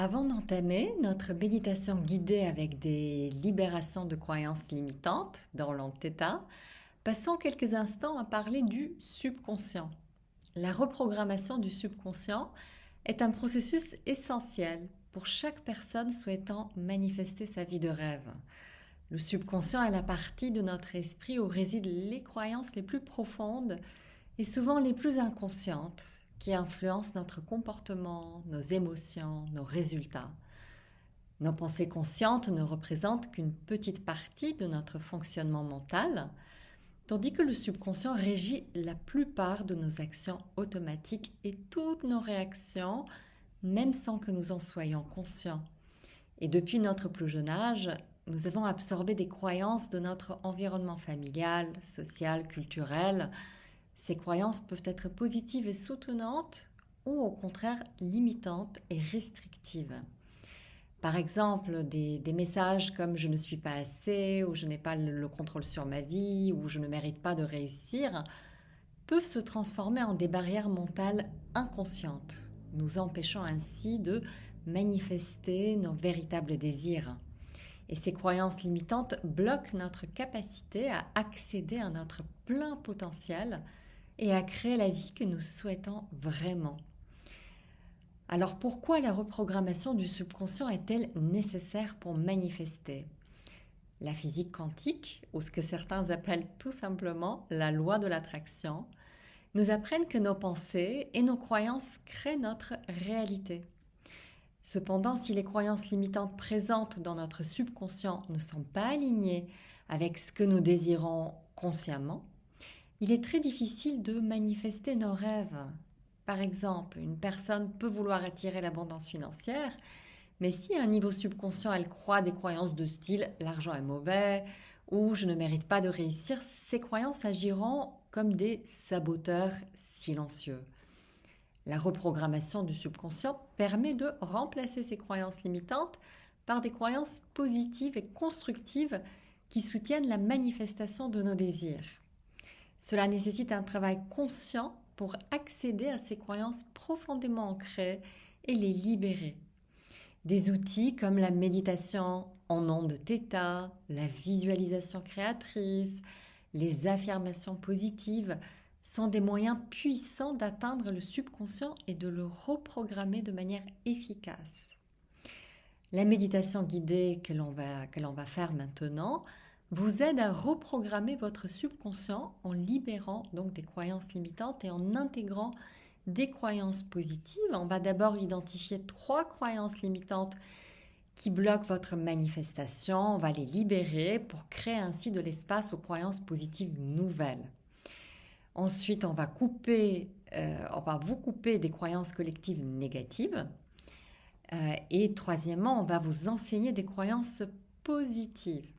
Avant d'entamer notre méditation guidée avec des libérations de croyances limitantes dans l'Anthéta, passons quelques instants à parler du subconscient. La reprogrammation du subconscient est un processus essentiel pour chaque personne souhaitant manifester sa vie de rêve. Le subconscient est la partie de notre esprit où résident les croyances les plus profondes et souvent les plus inconscientes qui influencent notre comportement, nos émotions, nos résultats. Nos pensées conscientes ne représentent qu'une petite partie de notre fonctionnement mental, tandis que le subconscient régit la plupart de nos actions automatiques et toutes nos réactions, même sans que nous en soyons conscients. Et depuis notre plus jeune âge, nous avons absorbé des croyances de notre environnement familial, social, culturel. Ces croyances peuvent être positives et soutenantes ou au contraire limitantes et restrictives. Par exemple, des messages comme je ne suis pas assez, ou je n'ai pas le contrôle sur ma vie, ou je ne mérite pas de réussir, peuvent se transformer en des barrières mentales inconscientes, nous empêchant ainsi de manifester nos véritables désirs. Et ces croyances limitantes bloquent notre capacité à accéder à notre plein potentiel et à créer la vie que nous souhaitons vraiment. Alors pourquoi la reprogrammation du subconscient est-elle nécessaire pour manifester? La physique quantique, ou ce que certains appellent tout simplement la loi de l'attraction, nous apprennent que nos pensées et nos croyances créent notre réalité. Cependant, si les croyances limitantes présentes dans notre subconscient ne sont pas alignées avec ce que nous désirons consciemment, il est très difficile de manifester nos rêves. Par exemple, une personne peut vouloir attirer l'abondance financière, mais si à un niveau subconscient elle croit des croyances de style l'argent est mauvais ou je ne mérite pas de réussir, ces croyances agiront comme des saboteurs silencieux. La reprogrammation du subconscient permet de remplacer ces croyances limitantes par des croyances positives et constructives qui soutiennent la manifestation de nos désirs. Cela nécessite un travail conscient pour accéder à ces croyances profondément ancrées et les libérer. Des outils comme la méditation en ondes θ, la visualisation créatrice, les affirmations positives sont des moyens puissants d'atteindre le subconscient et de le reprogrammer de manière efficace. La méditation guidée que l'on va faire maintenant vous aide à reprogrammer votre subconscient en libérant donc des croyances limitantes et en intégrant des croyances positives. On va d'abord identifier 3 croyances limitantes qui bloquent votre manifestation. On va les libérer pour créer ainsi de l'espace aux croyances positives nouvelles. Ensuite, on va vous couper des croyances collectives négatives. Et troisièmement, on va vous enseigner des croyances positives.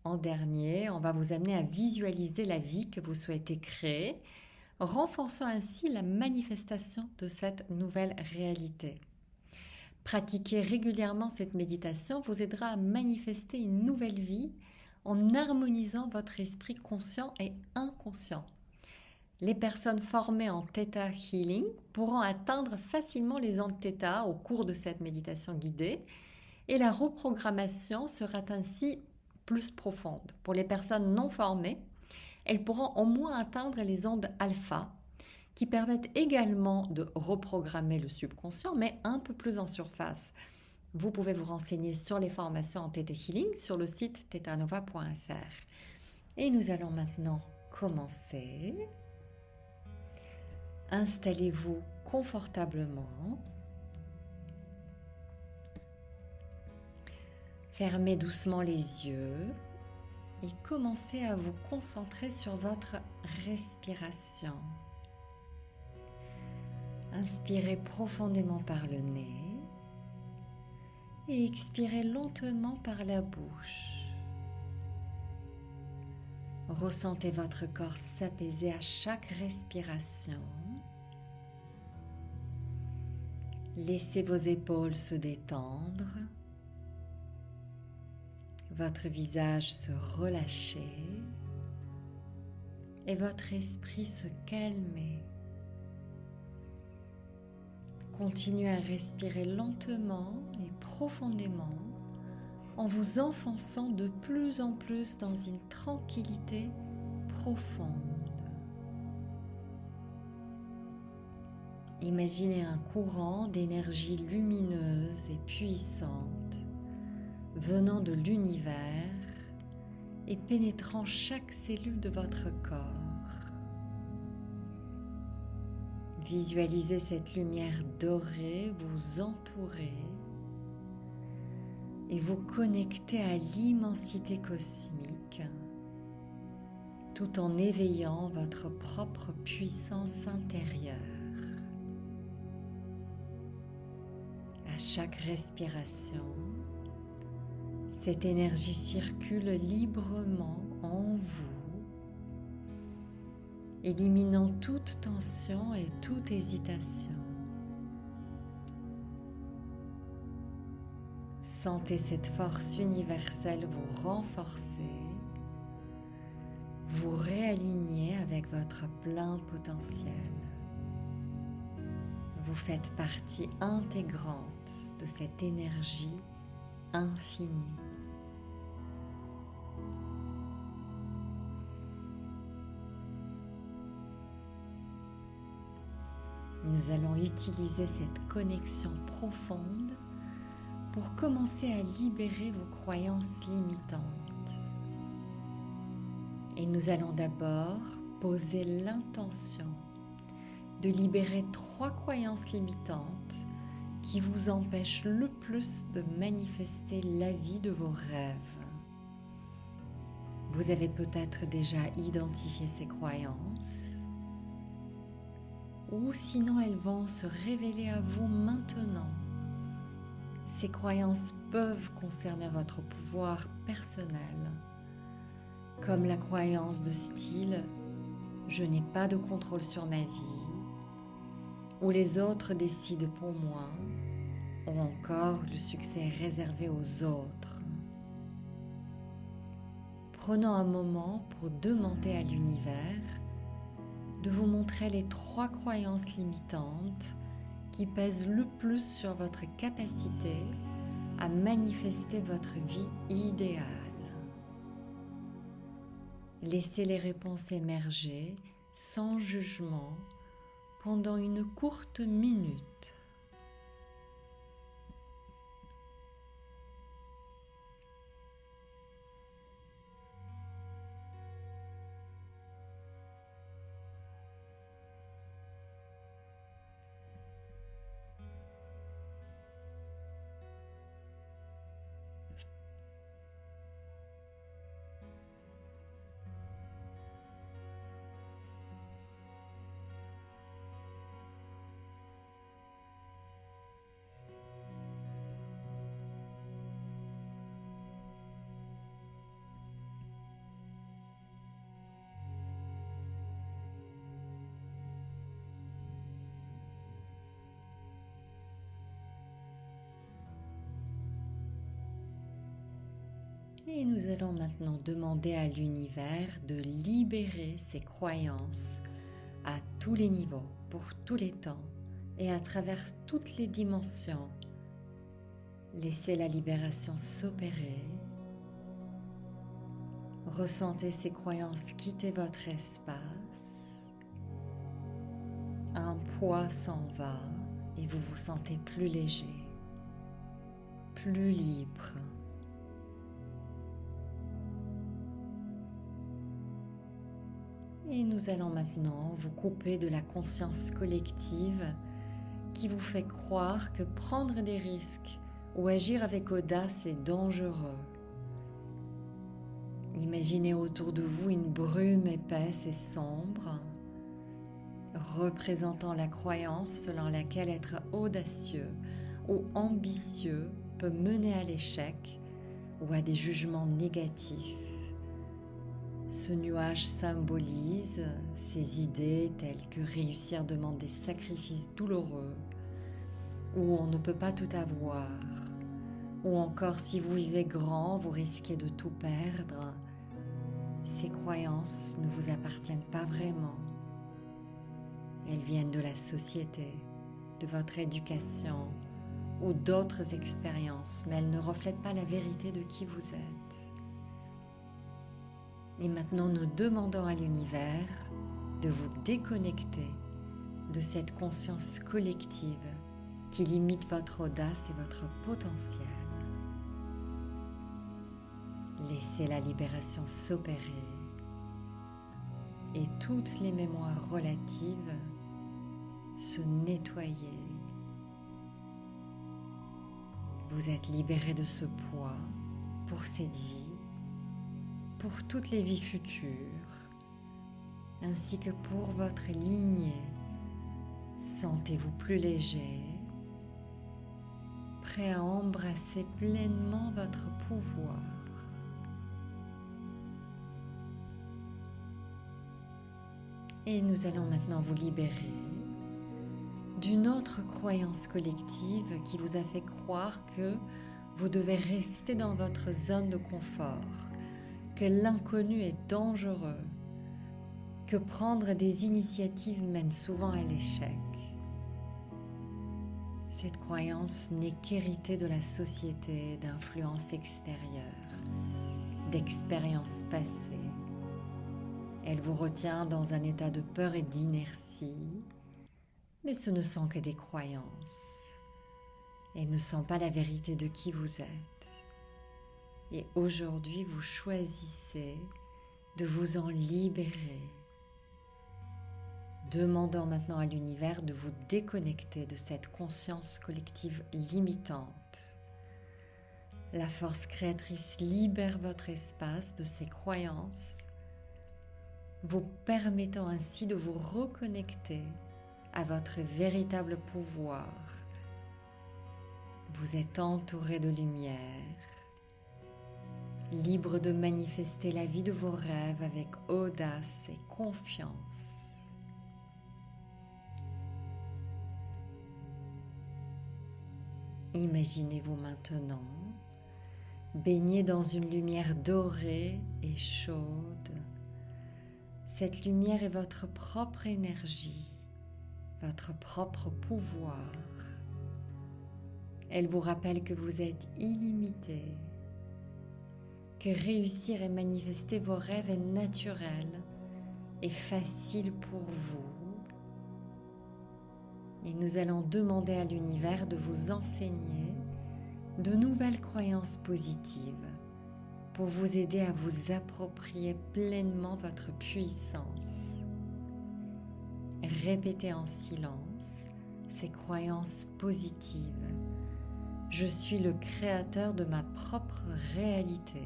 En dernier, on va vous amener à visualiser la vie que vous souhaitez créer, renforçant ainsi la manifestation de cette nouvelle réalité. Pratiquer régulièrement cette méditation vous aidera à manifester une nouvelle vie en harmonisant votre esprit conscient et inconscient. Les personnes formées en Theta Healing pourront atteindre facilement les ondes Theta au cours de cette méditation guidée et la reprogrammation sera ainsi plus profonde. Pour les personnes non formées, elles pourront au moins atteindre les ondes alpha qui permettent également de reprogrammer le subconscient mais un peu plus en surface. Vous pouvez vous renseigner sur les formations en Theta Healing sur le site thetanova.fr. Et nous allons maintenant commencer. Installez-vous confortablement. Fermez doucement les yeux et commencez à vous concentrer sur votre respiration. Inspirez profondément par le nez et expirez lentement par la bouche. Ressentez votre corps s'apaiser à chaque respiration. Laissez vos épaules se détendre, votre visage se relâcher et votre esprit se calmer. Continuez à respirer lentement et profondément en vous enfonçant de plus en plus dans une tranquillité profonde. Imaginez un courant d'énergie lumineuse et puissante venant de l'univers et pénétrant chaque cellule de votre corps. Visualisez cette lumière dorée vous entourer et vous connecter à l'immensité cosmique tout en éveillant votre propre puissance intérieure. À chaque respiration, cette énergie circule librement en vous, éliminant toute tension et toute hésitation. Sentez cette force universelle vous renforcer, vous réaligner avec votre plein potentiel. Vous faites partie intégrante de cette énergie infinie. Nous allons utiliser cette connexion profonde pour commencer à libérer vos croyances limitantes. Et nous allons d'abord poser l'intention de libérer 3 croyances limitantes qui vous empêchent le plus de manifester la vie de vos rêves. Vous avez peut-être déjà identifié ces croyances, ou sinon elles vont se révéler à vous maintenant. Ces croyances peuvent concerner votre pouvoir personnel, comme la croyance de style « je n'ai pas de contrôle sur ma vie » ou « les autres décident pour moi » ou encore « le succès est réservé aux autres ». Prenons un moment pour demander à l'univers de vous montrer les 3 croyances limitantes qui pèsent le plus sur votre capacité à manifester votre vie idéale. Laissez les réponses émerger sans jugement pendant une courte minute. Et nous allons maintenant demander à l'univers de libérer ses croyances à tous les niveaux, pour tous les temps et à travers toutes les dimensions. Laissez la libération s'opérer. Ressentez ces croyances quitter votre espace. Un poids s'en va et vous vous sentez plus léger, plus libre. Et nous allons maintenant vous couper de la conscience collective qui vous fait croire que prendre des risques ou agir avec audace est dangereux. Imaginez autour de vous une brume épaisse et sombre, représentant la croyance selon laquelle être audacieux ou ambitieux peut mener à l'échec ou à des jugements négatifs. Ce nuage symbolise ces idées telles que réussir demande des sacrifices douloureux, ou on ne peut pas tout avoir, ou encore si vous vivez grand, vous risquez de tout perdre. Ces croyances ne vous appartiennent pas vraiment. Elles viennent de la société, de votre éducation ou d'autres expériences, mais elles ne reflètent pas la vérité de qui vous êtes. Et maintenant, nous demandons à l'univers de vous déconnecter de cette conscience collective qui limite votre audace et votre potentiel. Laissez la libération s'opérer et toutes les mémoires relatives se nettoyer. Vous êtes libéré de ce poids pour cette vie, pour toutes les vies futures, ainsi que pour votre lignée. Sentez-vous plus léger, prêt à embrasser pleinement votre pouvoir. Et nous allons maintenant vous libérer d'une autre croyance collective qui vous a fait croire que vous devez rester dans votre zone de confort, que l'inconnu est dangereux, que prendre des initiatives mène souvent à l'échec. Cette croyance n'est qu'héritée de la société, d'influences extérieures, d'expériences passées. Elle vous retient dans un état de peur et d'inertie, mais ce ne sont que des croyances. Elles ne sont pas la vérité de qui vous êtes. Et aujourd'hui, vous choisissez de vous en libérer, demandant maintenant à l'univers de vous déconnecter de cette conscience collective limitante. La force créatrice libère votre espace de ces croyances, vous permettant ainsi de vous reconnecter à votre véritable pouvoir. Vous êtes entouré de lumière, libre de manifester la vie de vos rêves avec audace et confiance. Imaginez-vous maintenant baigné dans une lumière dorée et chaude. Cette lumière est votre propre énergie, votre propre pouvoir. Elle vous rappelle que vous êtes illimité, que réussir et manifester vos rêves est naturel et facile pour vous. Et nous allons demander à l'univers de vous enseigner de nouvelles croyances positives pour vous aider à vous approprier pleinement votre puissance. Répétez en silence ces croyances positives. Je suis le créateur de ma propre réalité.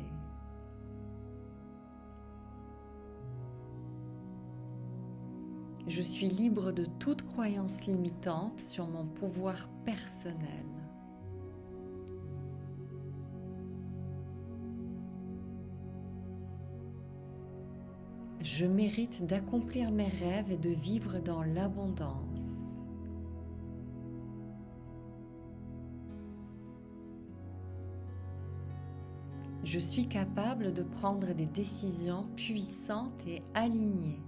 Je suis libre de toute croyance limitante sur mon pouvoir personnel. Je mérite d'accomplir mes rêves et de vivre dans l'abondance. Je suis capable de prendre des décisions puissantes et alignées.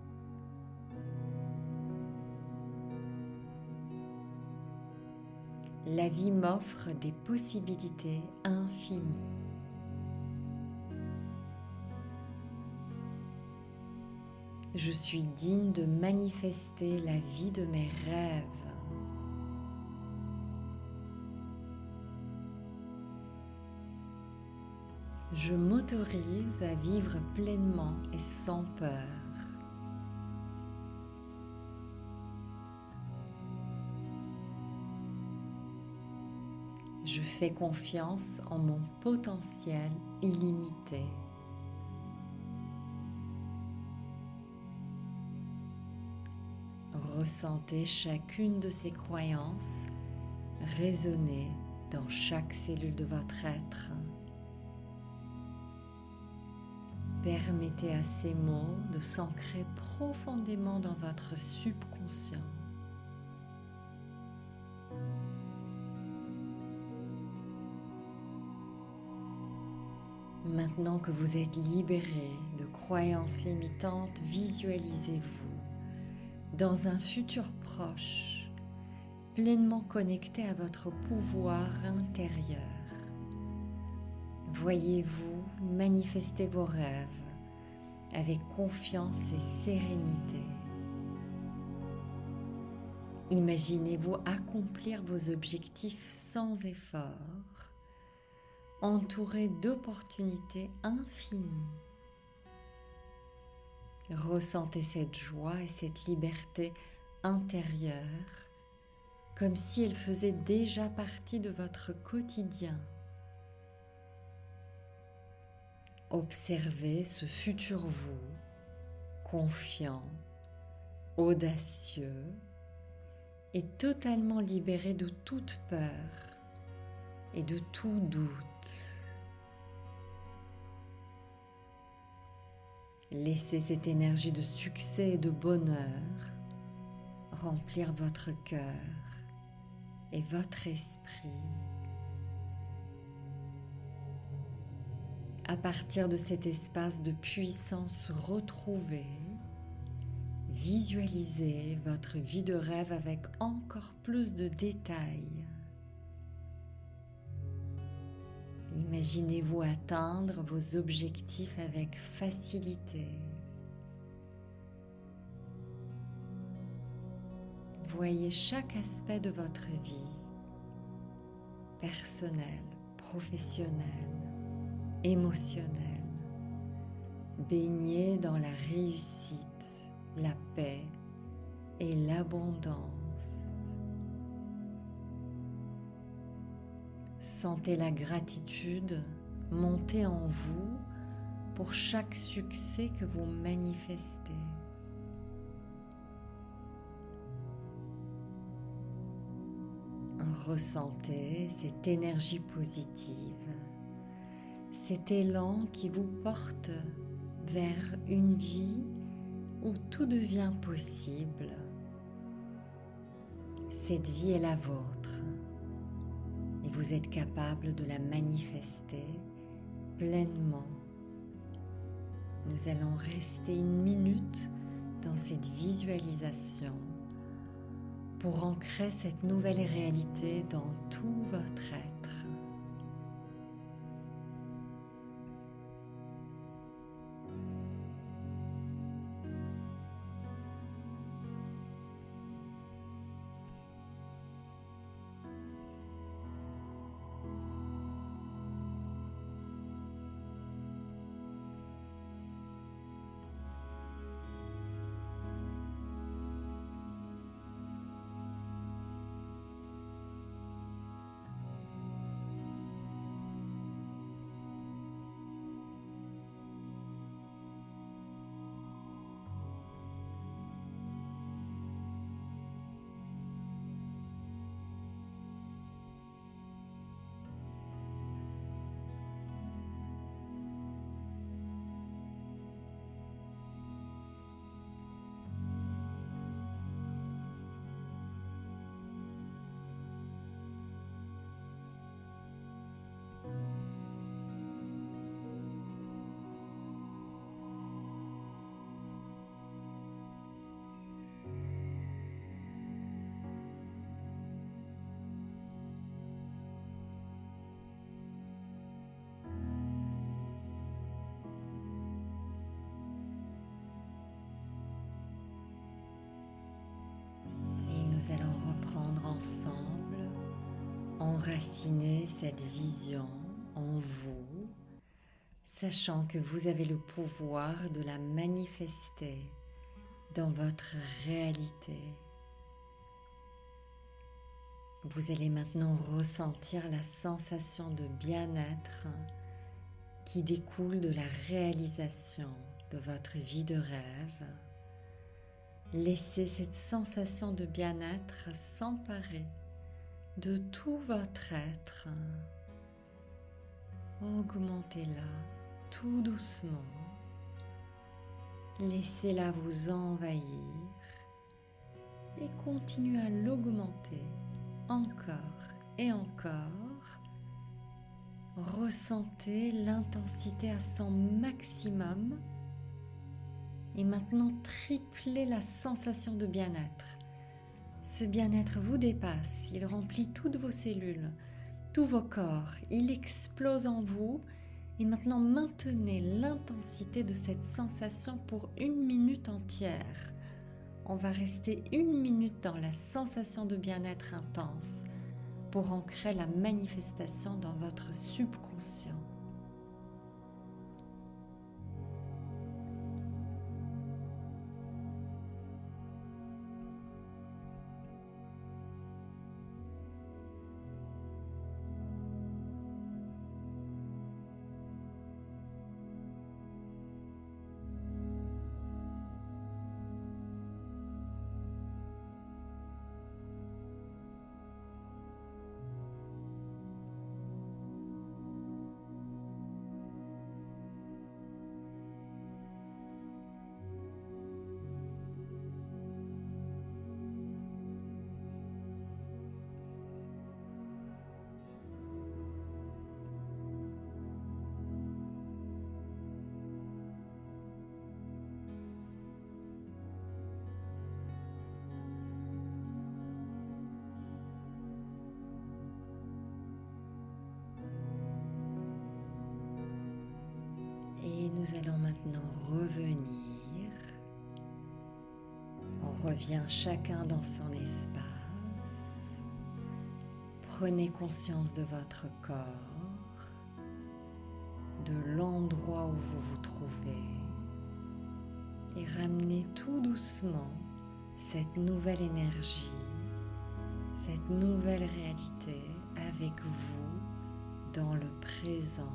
La vie m'offre des possibilités infinies. Je suis digne de manifester la vie de mes rêves. Je m'autorise à vivre pleinement et sans peur. Je fais confiance en mon potentiel illimité. Ressentez chacune de ces croyances résonner dans chaque cellule de votre être. Permettez à ces mots de s'ancrer profondément dans votre subconscient. Maintenant que vous êtes libéré de croyances limitantes, visualisez-vous dans un futur proche, pleinement connecté à votre pouvoir intérieur. Voyez-vous manifester vos rêves avec confiance et sérénité. Imaginez-vous accomplir vos objectifs sans effort, entouré d'opportunités infinies. Ressentez cette joie et cette liberté intérieure comme si elle faisait déjà partie de votre quotidien. Observez ce futur vous, confiant, audacieux et totalement libéré de toute peur et de tout doute. Laissez cette énergie de succès et de bonheur remplir votre cœur et votre esprit. À partir de cet espace de puissance retrouvée, visualisez votre vie de rêve avec encore plus de détails. Imaginez-vous atteindre vos objectifs avec facilité. Voyez chaque aspect de votre vie, personnel, professionnel, émotionnel, baigné dans la réussite, la paix et l'abondance. Sentez la gratitude monter en vous pour chaque succès que vous manifestez. Ressentez cette énergie positive, cet élan qui vous porte vers une vie où tout devient possible. Cette vie est la vôtre et vous êtes capable de la manifester pleinement. Nous allons rester 1 minute dans cette visualisation pour ancrer cette nouvelle réalité dans tout votre être. Nous allons reprendre ensemble, enraciner cette vision en vous, sachant que vous avez le pouvoir de la manifester dans votre réalité. Vous allez maintenant ressentir la sensation de bien-être qui découle de la réalisation de votre vie de rêve. Laissez cette sensation de bien-être s'emparer de tout votre être. Augmentez-la tout doucement. Laissez-la vous envahir et continuez à l'augmenter encore et encore. Ressentez l'intensité à son maximum. Et maintenant, triplez la sensation de bien-être. Ce bien-être vous dépasse, il remplit toutes vos cellules, tous vos corps, il explose en vous. Et maintenant, maintenez l'intensité de cette sensation pour 1 minute entière. On va rester 1 minute dans la sensation de bien-être intense pour ancrer la manifestation dans votre subconscient. Et nous allons maintenant revenir. On revient chacun dans son espace. Prenez conscience de votre corps, de l'endroit où vous vous trouvez et ramenez tout doucement cette nouvelle énergie, cette nouvelle réalité avec vous dans le présent.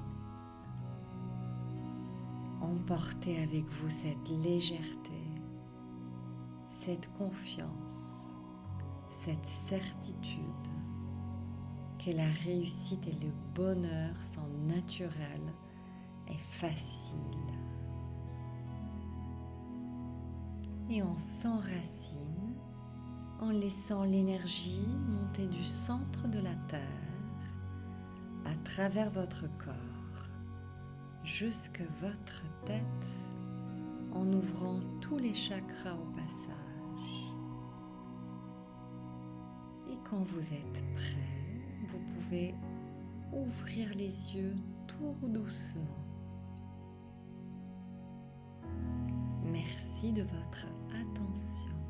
Emportez avec vous cette légèreté, cette confiance, cette certitude que la réussite et le bonheur sont naturels et faciles. Et on s'enracine en laissant l'énergie monter du centre de la Terre à travers votre corps jusque votre tête en ouvrant tous les chakras au passage. Et quand vous êtes prêt, vous pouvez ouvrir les yeux tout doucement. Merci de votre attention.